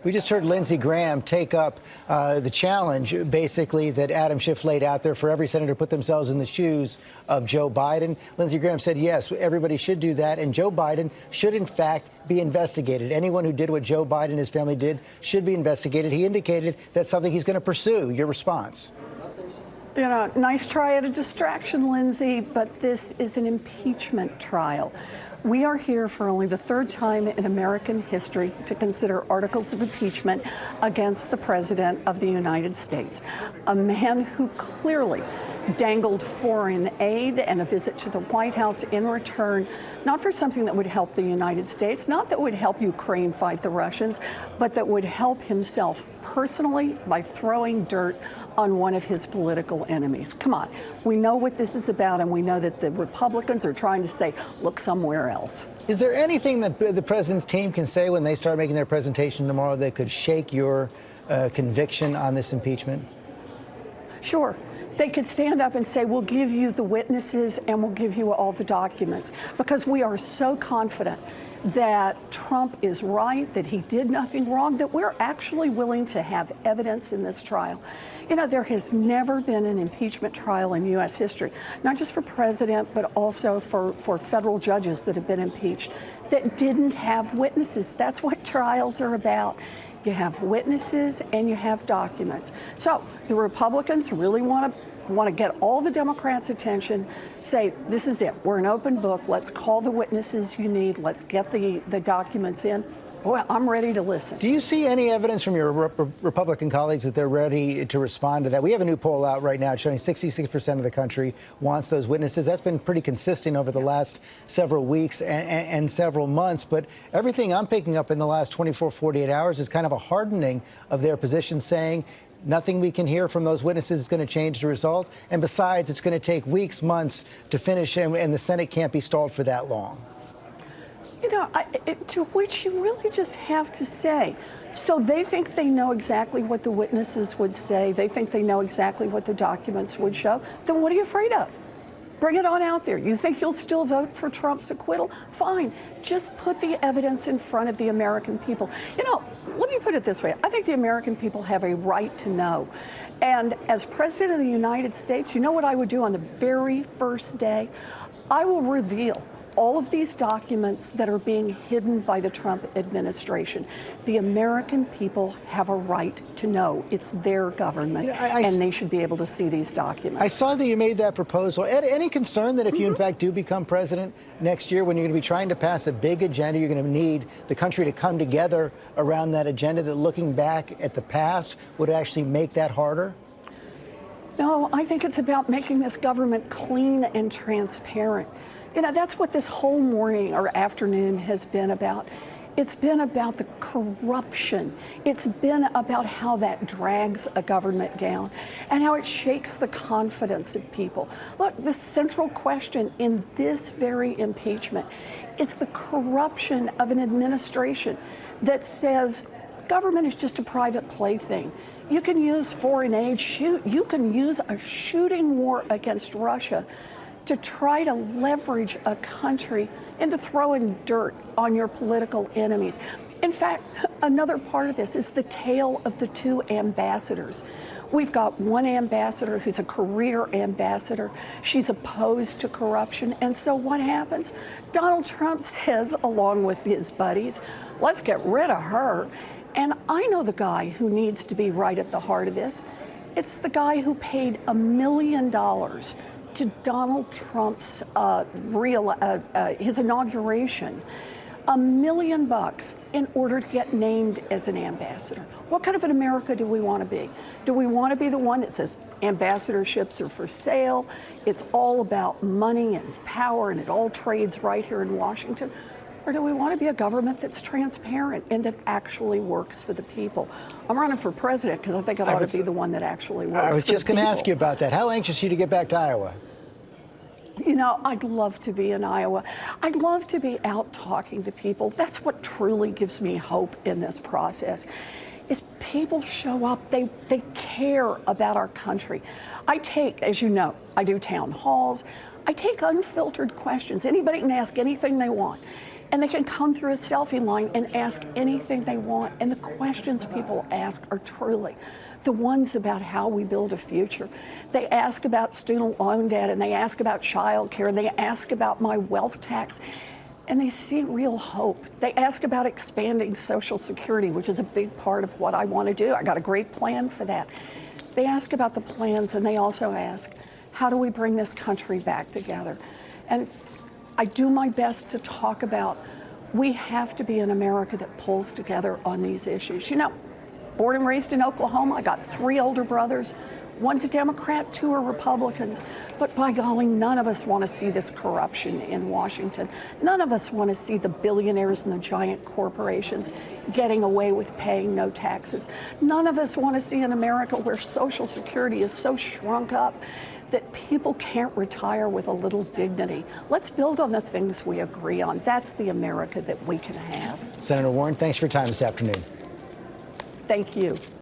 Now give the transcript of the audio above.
We just heard Lindsey Graham take up the challenge, basically, that Adam Schiff laid out there for every senator to put themselves in the shoes of Joe Biden. Lindsey Graham said, yes, everybody should do that, and Joe Biden should, in fact, be investigated. Anyone who did what Joe Biden and his family did should be investigated. He indicated that's something he's going to pursue. Your response? You know, nice try at a distraction, Lindsey, but this is an impeachment trial. We are here for only the third time in American history to consider articles of impeachment against the President of the United States, a man who clearly dangled foreign aid and a visit to the White House in return, not for something that would help the United States, not that would help Ukraine fight the Russians, but that would help himself personally by throwing dirt on one of his political enemies. Come on, we know what this is about, and we know that the Republicans are trying to say, look somewhere else. Is there anything that the president's team can say when they start making their presentation tomorrow that could shake your conviction on this impeachment? Sure. They could stand up and say, we'll give you the witnesses and we'll give you all the documents, because we are so confident that Trump is right, that he did nothing wrong, that we're actually willing to have evidence in this trial. You know, there has never been an impeachment trial in U.S. history, not just for president, but also for federal judges that have been impeached, that didn't have witnesses. That's what trials are about. You have witnesses and you have documents. So the Republicans really want to get all the Democrats' attention, say, this is it. We're an open book. Let's call the witnesses you need. Let's get the documents in. Boy, I'm ready to listen. Do you see any evidence from your Republican colleagues that they're ready to respond to that? We have a new poll out right now showing 66% of the country wants those witnesses. That's been pretty consistent over the last several weeks and several months. But everything I'm picking up in the last 24, 48 hours is kind of a hardening of their position, saying nothing we can hear from those witnesses is going to change the result. And besides, it's going to take weeks, months to finish, and the Senate can't be stalled for that long. You know, to which you really just have to say, so they think they know exactly what the witnesses would say. They think they know exactly what the documents would show. Then what are you afraid of? Bring it on out there. You think you'll still vote for Trump's acquittal? Fine. Just put the evidence in front of the American people. You know, let me put it this way. I think the American people have a right to know. And as President of the United States, you know what I would do on the very first day? I will reveal all of these documents that are being hidden by the Trump administration. The American people have a right to know. It's their government, and they should be able to see these documents. I saw that you made that proposal. Any concern that if you, in fact, do become president next year, when you're going to be trying to pass a big agenda, you're going to need the country to come together around that agenda, that looking back at the past would actually make that harder? No, I think it's about making this government clean and transparent. You know, that's what this whole morning or afternoon has been about. It's been about the corruption. It's been about how that drags a government down and how it shakes the confidence of people. Look, the central question in this very impeachment is the corruption of an administration that says government is just a private plaything. You can use foreign aid, you can use a shooting war against Russia to try to leverage a country into throwing dirt on your political enemies. In fact, another part of this is the tale of the two ambassadors. We've got one ambassador who's a career ambassador. She's opposed to corruption. And so what happens? Donald Trump says, along with his buddies, let's get rid of her. And I know the guy who needs to be right at the heart of this. It's the guy who paid $1 million to Donald Trump's his inauguration, $1 million in order to get named as an ambassador. What kind of an America do we want to be? Do we want to be the one that says ambassadorships are for sale, it's all about money and power, and it all trades right here in Washington? Or do we want to be a government that's transparent and that actually works for the people? I'm running for president because I think I ought to be the one that actually works for the people. I was just going to ask you about that. How anxious are you to get back to Iowa? You know, I'd love to be in Iowa. I'd love to be out talking to people. That's what truly gives me hope in this process, is people show up, they care about our country. I take, as you know, I do town halls. I take unfiltered questions. Anybody can ask anything they want. And they can come through a selfie line and ask anything they want. And the questions people ask are truly the ones about how we build a future. They ask about student loan debt, and they ask about child care, and they ask about my wealth tax. And they see real hope. They ask about expanding Social Security, which is a big part of what I want to do. I got a great plan for that. They ask about the plans, and they also ask, how do we bring this country back together? And I do my best to talk about, we have to be an America that pulls together on these issues. You know, born and raised in Oklahoma, I got 3 older brothers. One's a Democrat, 2 are Republicans. But by golly, none of us want to see this corruption in Washington. None of us want to see the billionaires and the giant corporations getting away with paying no taxes. None of us want to see an America where Social Security is so shrunk up that people can't retire with a little dignity. Let's build on the things we agree on. That's the America that we can have. Senator Warren, thanks for your time this afternoon. Thank you.